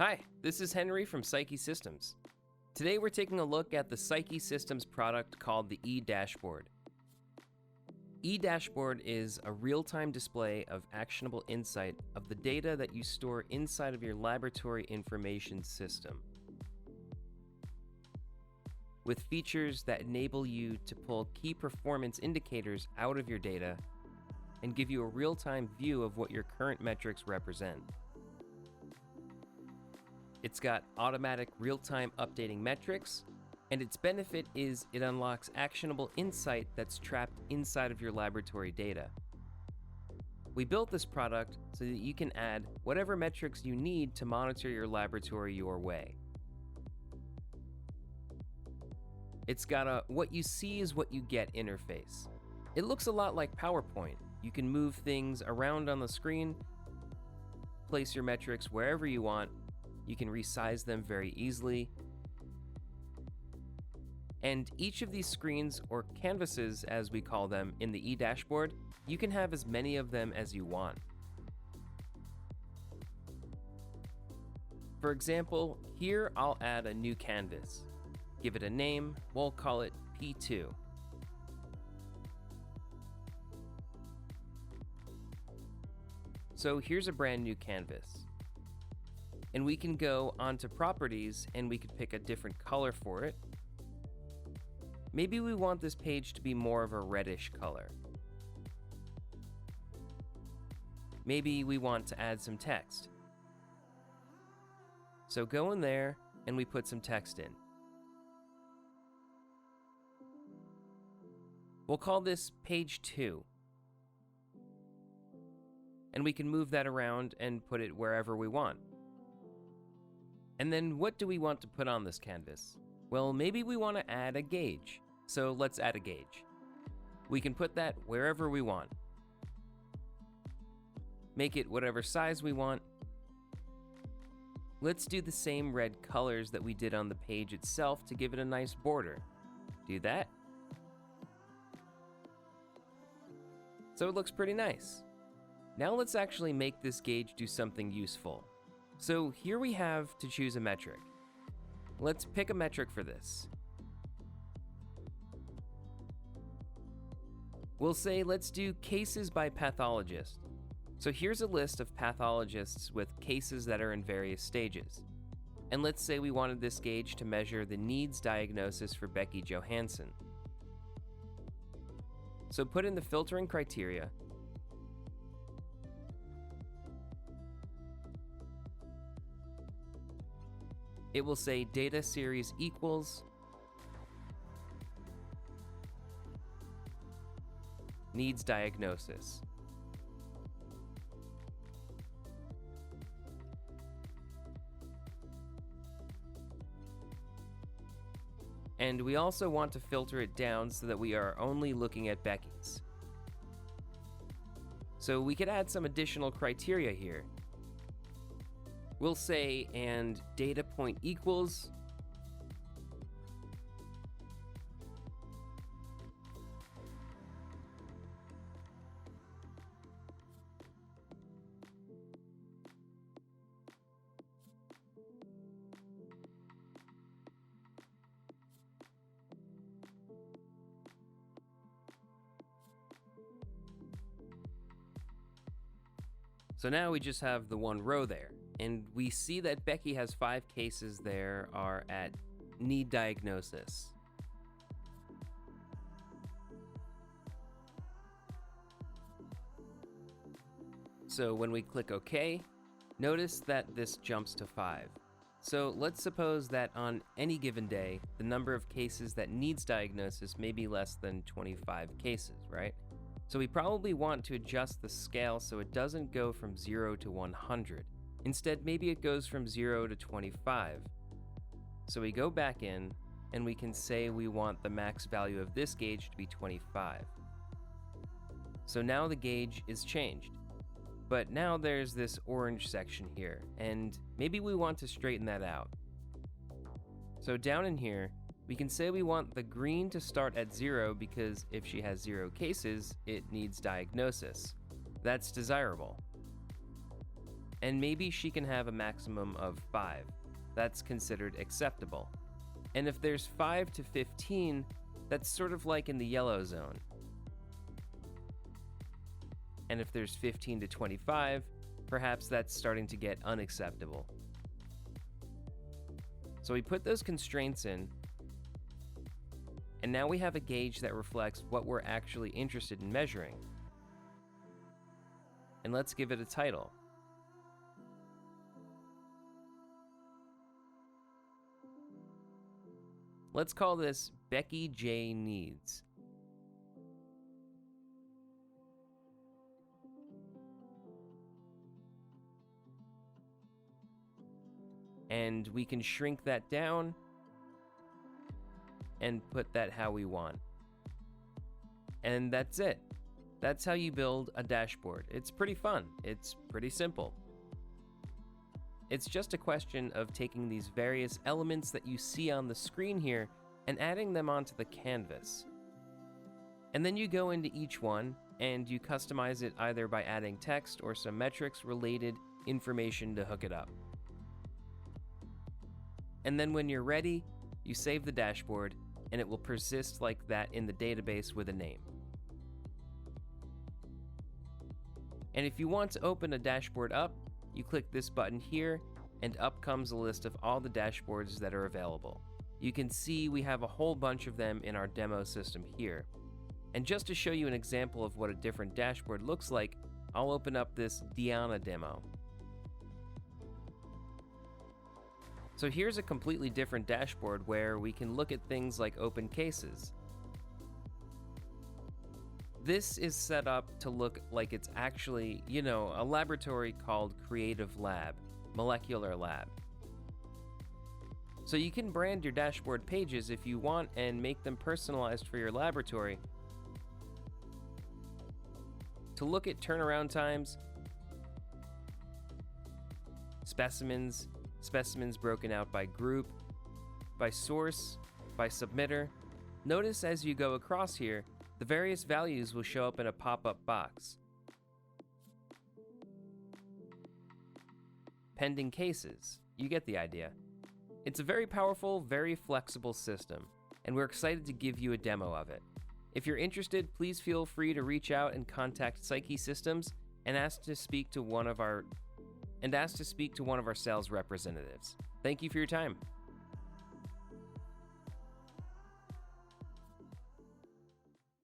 Hi, this is Henry from Psyche Systems. Today we're taking a look at the Psyche Systems product called the e.Dashboard. e.Dashboard is a real-time display of actionable insight of the data that you store inside of your laboratory information system, with features that enable you to pull key performance indicators out of your data and give you a real-time view of what your current metrics represent. It's got automatic real-time updating metrics, and its benefit is it unlocks actionable insight that's trapped inside of your laboratory data. We built this product so that you can add whatever metrics you need to monitor your laboratory your way. It's got a what you see is what you get interface. It looks a lot like PowerPoint. You can move things around on the screen, place your metrics wherever you want. You can resize them very easily. And each of these screens, or canvases as we call them in the e.Dashboard, you can have as many of them as you want. For example, here I'll add a new canvas. Give it a name, we'll call it P2. So here's a brand new canvas. And we can go onto properties and we could pick a different color for it. Maybe we want this page to be more of a reddish color. Maybe we want to add some text. So go in there and we put some text in. We'll call this page 2. And we can move that around and put it wherever we want. And then what do we want to put on this canvas? Well, maybe we want to add a gauge. So let's add a gauge. We can put that wherever we want. Make it whatever size we want. Let's do the same red colors that we did on the page itself to give it a nice border. Do that. So it looks pretty nice. Now let's actually make this gauge do something useful. So here we have to choose a metric. Let's pick a metric for this. We'll say let's do cases by pathologist. So here's a list of pathologists with cases that are in various stages. And let's say we wanted this gauge to measure the needs diagnosis for Becky Johansson. So put in the filtering criteria. It will say data series equals needs diagnosis. And we also want to filter it down so that we are only looking at Becky's. So we could add some additional criteria here. We'll say, and data point equals So now we just have the one row there, and we see that Becky has 5 cases there are at need diagnosis. So when we click OK, notice that this jumps to 5. So let's suppose that on any given day, the number of cases that needs diagnosis may be less than 25 cases, right? So we probably want to adjust the scale so it doesn't go from 0 to 100. Instead, maybe it goes from 0 to 25. So we go back in, and we can say we want the max value of this gauge to be 25. So now the gauge is changed. But now there's this orange section here, and maybe we want to straighten that out. So down in here, we can say we want the green to start at 0 because if she has 0 cases, it needs diagnosis. That's desirable. and maybe she can have a maximum of 5. That's considered acceptable. And if there's 5 to 15, that's sort of like in the yellow zone. And if there's 15 to 25, perhaps that's starting to get unacceptable. So we put those constraints in, and now we have a gauge that reflects what we're actually interested in measuring. And let's give it a title. Let's call this Becky J Needs. And we can shrink that down and put that how we want. And that's it. That's how you build a dashboard. It's pretty fun. It's pretty simple. It's just a question of taking these various elements that you see on the screen here and adding them onto the canvas. And then you go into each one and you customize it either by adding text or some metrics related information to hook it up. And then when you're ready, you save the dashboard and it will persist like that in the database with a name. And if you want to open a dashboard up, you click this button here and up comes a list of all the dashboards that are available. You can see we have a whole bunch of them in our demo system here. And just to show you an example of what a different dashboard looks like, I'll open up this Diana demo. So here's a completely different dashboard where we can look at things like open cases. This is set up to look like it's actually, a laboratory called Creative Lab, Molecular Lab. So you can brand your dashboard pages if you want and make them personalized for your laboratory. To look at turnaround times, specimens broken out by group, by source, by submitter. Notice as you go across here, the various values will show up in a pop-up box. Pending cases, you get the idea. It's a very powerful, very flexible system, and we're excited to give you a demo of it. If you're interested, please feel free to reach out and contact Psyche Systems and ask to speak to one of our sales representatives. Thank you for your time.